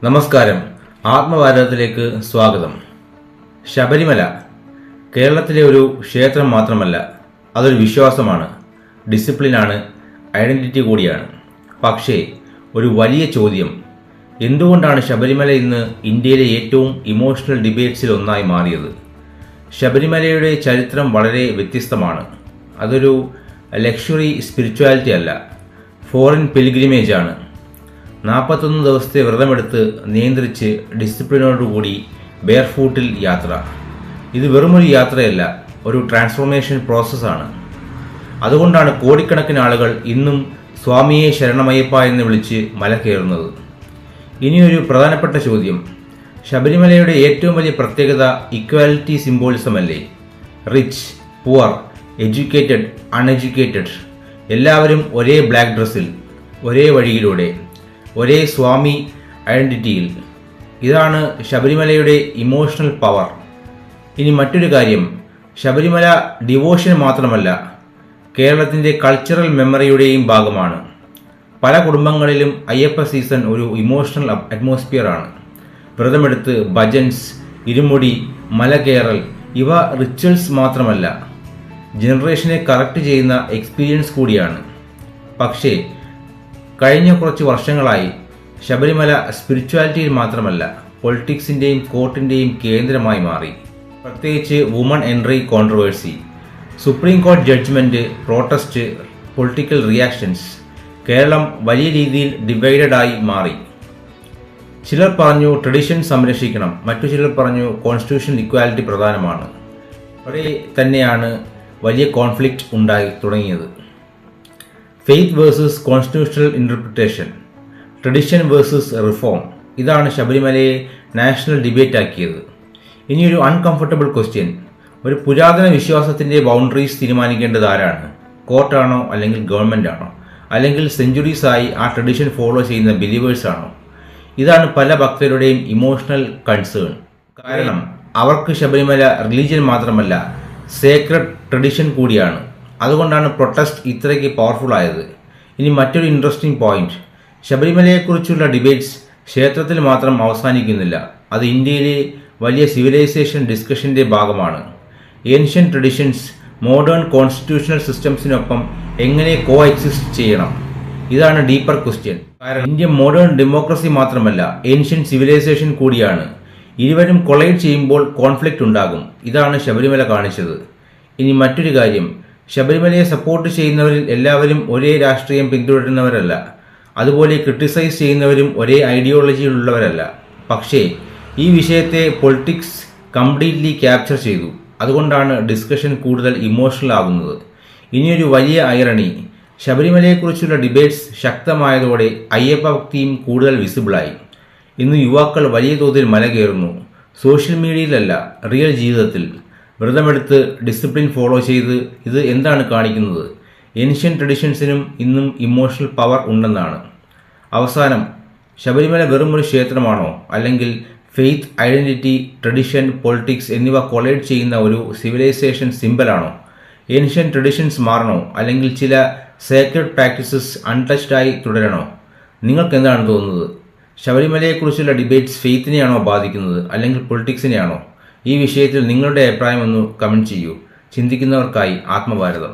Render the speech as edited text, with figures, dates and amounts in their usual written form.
നമസ്കാരം, ആത്മഭാരതത്തിലേക്ക് സ്വാഗതം. ശബരിമല കേരളത്തിലെ ഒരു ക്ഷേത്രം മാത്രമല്ല, അതൊരു വിശ്വാസമാണ്, ഡിസിപ്ലിനാണ്, ഐഡന്റിറ്റി കൂടിയാണ്. പക്ഷേ ഒരു വലിയ ചോദ്യം, എന്തുകൊണ്ടാണ് ശബരിമല ഇന്ന് ഇന്ത്യയിലെ ഏറ്റവും ഇമോഷണൽ ഡിബേറ്റ്സിൽ ഒന്നായി മാറിയത്? ശബരിമലയുടെ ചരിത്രം വളരെ വ്യത്യസ്തമാണ്. അതൊരു ലക്ഷറി സ്പിരിച്വാലിറ്റി അല്ല, ഫോറിൻ പിൽഗ്രിമേജ് ആണ്. 41 ദിവസത്തെ വ്രതമെടുത്ത് നിയന്ത്രിച്ച് ഡിസിപ്ലിനോടുകൂടി ബെയർഫൂട്ടിൽ യാത്ര. ഇത് വെറുമൊരു യാത്രയല്ല, ഒരു ട്രാൻസ്ഫോർമേഷൻ പ്രോസസ്സാണ്. അതുകൊണ്ടാണ് കോടിക്കണക്കിന് ആളുകൾ ഇന്നും സ്വാമിയെ ശരണമയ്യപ്പ എന്ന് വിളിച്ച് മല കയറുന്നത്. ഇനിയൊരു പ്രധാനപ്പെട്ട ചോദ്യം, ശബരിമലയുടെ ഏറ്റവും വലിയ പ്രത്യേകത ഇക്വാലിറ്റി സിംബോളിസം അല്ലേ? റിച്ച്, പുവർ, എഡ്യൂക്കേറ്റഡ്, അൺഎഡ്യൂക്കേറ്റഡ് എല്ലാവരും ഒരേ ബ്ലാക്ക് ഡ്രസ്സിൽ, ഒരേ വഴിയിലൂടെ, ഒരേ സ്വാമി ഐഡന്റിറ്റിയിൽ. ഇതാണ് ശബരിമലയുടെ ഇമോഷണൽ പവർ. ഇനി മറ്റൊരു കാര്യം, ശബരിമല ഡിവോഷൻ മാത്രമല്ല, കേരളത്തിൻ്റെ കൾച്ചറൽ മെമ്മറിയുടെയും ഭാഗമാണ്. പല കുടുംബങ്ങളിലും അയ്യപ്പ സീസൺ ഒരു ഇമോഷണൽ അറ്റ്മോസ്ഫിയർ ആണ്. വ്രതമെടുത്ത് ഭജൻസ്, ഇരുമുടി, മല കയറൽ ഇവ റിച്വൽസ് മാത്രമല്ല, ജനറേഷനെ കറക്റ്റ് ചെയ്യുന്ന എക്സ്പീരിയൻസ് കൂടിയാണ്. പക്ഷേ കഴിഞ്ഞ കുറച്ച് വർഷങ്ങളായി ശബരിമല സ്പിരിച്വാലിറ്റിയിൽ മാത്രമല്ല, പൊളിറ്റിക്സിൻ്റെയും കോർട്ടിൻ്റെയും കേന്ദ്രമായി മാറി. പ്രത്യേകിച്ച് വുമൺ എൻട്രി കോൺട്രവേഴ്സി, സുപ്രീം കോടതി judgement, protest, political reactions. Keralam വലിയ രീതിയിൽ ഡിവൈഡഡ് ആയി മാറി. ചിലർ പറഞ്ഞു ട്രഡിഷൻ സംരക്ഷിക്കണം, മറ്റു ചിലർ പറഞ്ഞു കോൺസ്റ്റിറ്റ്യൂഷൻ ഇക്വാലിറ്റി പ്രധാനമാണ്. അവിടെ തന്നെയാണ് വലിയ കോൺഫ്ലിക്റ്റ് ഉണ്ടായി തുടങ്ങിയത്. Faith versus constitutional interpretation, tradition versus reform, ഇതാണ് ശബരിമലയെ നാഷണൽ ഡിബേറ്റ് ആക്കിയത്. ഇനിയൊരു അൺകംഫർട്ടബിൾ ക്വസ്റ്റ്യൻ, ഒരു പുരാതന വിശ്വാസത്തിൻ്റെ ബൗണ്ടറീസ് തീരുമാനിക്കേണ്ടത് ആരാണ്? കോർട്ടാണോ, അല്ലെങ്കിൽ ഗവൺമെൻറ് ആണോ, അല്ലെങ്കിൽ സെഞ്ചുറീസായി ആ ട്രഡിഷൻ ഫോളോ ചെയ്യുന്ന ബിലീവേഴ്സ് ആണോ? ഇതാണ് പല ഭക്തരുടെയും ഇമോഷണൽ കൺസേൺ. കാരണം അവർക്ക് ശബരിമല റിലീജിയൻ മാത്രമല്ല, സേക്രഡ് ട്രഡിഷൻ കൂടിയാണ്. അതുകൊണ്ടാണ് പ്രൊട്ടസ്റ്റ് ഇത്രയ്ക്ക് പവർഫുൾ ആയത്. ഇനി മറ്റൊരു ഇൻട്രസ്റ്റിംഗ് പോയിന്റ്, ശബരിമലയെക്കുറിച്ചുള്ള ഡിബേറ്റ്സ് ക്ഷേത്രത്തിൽ മാത്രം അവസാനിക്കുന്നില്ല, അത് ഇന്ത്യയിലെ വലിയ സിവിലൈസേഷൻ ഡിസ്കഷന്റെ ഭാഗമാണ്. ഏൻഷ്യൻ ട്രഡിഷൻസ് മോഡേൺ കോൺസ്റ്റിറ്റ്യൂഷണൽ സിസ്റ്റംസിനൊപ്പം എങ്ങനെ കോ എക്സിസ്റ്റ് ചെയ്യണം? ഇതാണ് ഡീപ്പർ ക്വസ്റ്റ്യൻ. കാരണം ഇന്ത്യ മോഡേൺ ഡെമോക്രസി മാത്രമല്ല, ഏൻഷ്യൻ സിവിലൈസേഷൻ കൂടിയാണ്. ഇരുവരും കൊളൈഡ് ചെയ്യുമ്പോൾ കോൺഫ്ലിക്റ്റ് ഉണ്ടാകും. ഇതാണ് ശബരിമല കാണിച്ചത്. ഇനി മറ്റൊരു കാര്യം, ശബരിമലയെ സപ്പോർട്ട് ചെയ്യുന്നവരിൽ എല്ലാവരും ഒരേ രാഷ്ട്രീയം പിന്തുടരുന്നവരല്ല, അതുപോലെ ക്രിട്ടിസൈസ് ചെയ്യുന്നവരും ഒരേ ഐഡിയോളജിയിലുള്ളവരല്ല. പക്ഷേ ഈ വിഷയത്തെ പൊളിറ്റിക്സ് കംപ്ലീറ്റ്ലി ക്യാപ്ചർ ചെയ്തു. അതുകൊണ്ടാണ് ഡിസ്കഷൻ കൂടുതൽ ഇമോഷണൽ ആകുന്നത്. ഇനിയൊരു വലിയ ഐറണി, ശബരിമലയെക്കുറിച്ചുള്ള ഡിബേറ്റ്സ് ശക്തമായതോടെ അയ്യപ്പ ഭക്തിയും കൂടുതൽ വിസിബിളായി. ഇന്ന് യുവാക്കൾ വലിയ തോതിൽ മല കയറുന്നു, സോഷ്യൽ മീഡിയയിലല്ല, റിയൽ ജീവിതത്തിൽ. വ്രതമെടുത്ത് ഡിസിപ്ലിൻ ഫോളോ ചെയ്ത്. ഇത് എന്താണ് കാണിക്കുന്നത്? ഏൻഷ്യൻ ട്രഡിഷൻസിനും ഇന്നും ഇമോഷണൽ പവർ ഉണ്ടെന്നാണ്. അവസാനം, ശബരിമല വെറും ഒരു ക്ഷേത്രമാണോ, അല്ലെങ്കിൽ ഫെയ്ത്ത്, ഐഡന്റിറ്റി, ട്രഡിഷൻ, പൊളിറ്റിക്സ് എന്നിവ കൊളൈഡ് ചെയ്യുന്ന ഒരു സിവിലൈസേഷൻ സിംബലാണോ? ഏൻഷ്യൻ ട്രഡിഷൻസ് മാറണോ, അല്ലെങ്കിൽ ചില സേക്രഡ് പ്രാക്ടീസസ് അൺടച്ച്ഡ് ആയി തുടരണോ? നിങ്ങൾക്ക് എന്താണ് തോന്നുന്നത്? ശബരിമലയെക്കുറിച്ചുള്ള ഡിബേറ്റ്സ് ഫെയ്ത്തിനെയാണോ ബാധിക്കുന്നത്, അല്ലെങ്കിൽ പൊളിറ്റിക്സിനെയാണോ? ഈ വിഷയത്തിൽ നിങ്ങളുടെ അഭിപ്രായം ഒന്ന് കമൻറ്റ് ചെയ്യൂ. ചിന്തിക്കുന്നവർക്കായി ആത്മഭാരതം.